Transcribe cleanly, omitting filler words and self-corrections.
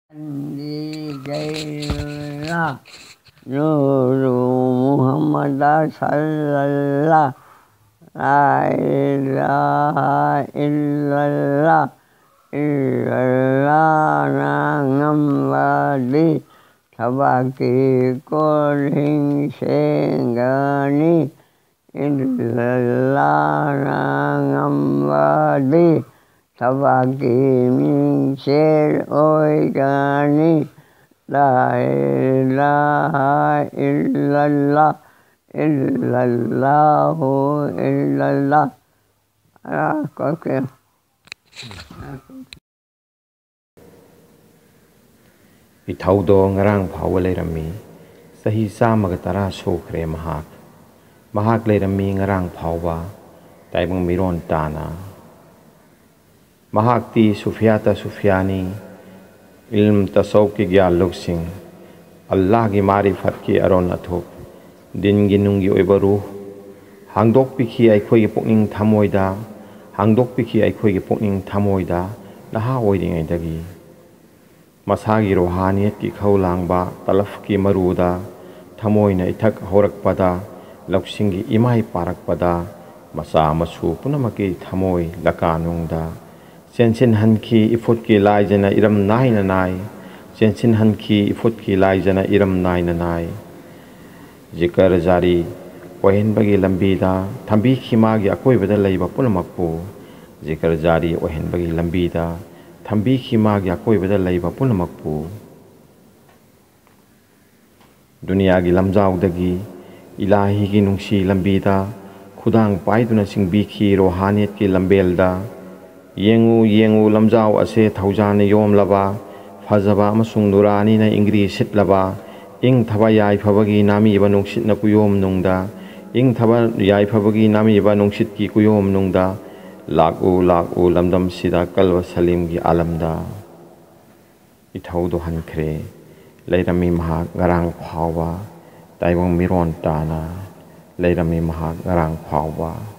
Di Jailullah Nuru Muhammad Sallallahu La ilaha illallah illallah Nangamwadi Tabaki Kuling Senggani illallah Nangamwadi Tabaki Mingsir Oigani La ilaha illallah illallahu illallah. Có kìa. Ithaudo ngarang phawa leirami sahi samaga tara sokre mahak leirami ngarang phawa taibang miron tana mahak ti Sufyani ilm tasawuf ki gyal luksing Allah ki marifat ki aron athop din gi nunggi oibaru hangdok pikhi aikhoi gi pokning thamoida hangdok pikhi aikhoi gi pokning thamoida naha oidingai dagi masagi rohaniyat ki khawlangba talaf ki maruda thamoina ithak horakpada luksing gi imai parakpada masa masu punamaki thamoi lakanungda Sensin hanki ifut ki lai jana iram nai na nai Sensin hanki ifut ki lai jana iram nai na nai Zikar jari ohen bagi lambida thambi khima gi akoi bada leiba punamakpu Zikar jari ohen bagi lambida thambi khima gi akoi bada leiba punamakpu Dunia gi lamjau dagi ilahi gi nungsi lambida khudang paiduna singbi khi rohaniyat ki lambelda Yengu lamjau ase thaujane yom laba fazaba amasung nurani na ingri sit laba ing thaba yai phabagi nami ba nungsit na kuyom nungda ing thaba yai phabagi nami ba nungsit ki kuyom nungda laku lamdam sida kalwa salim gi alamda ithaudo hankre leirami mahak ngarang phawa taibang miron tana leirami mahak ngarang phawa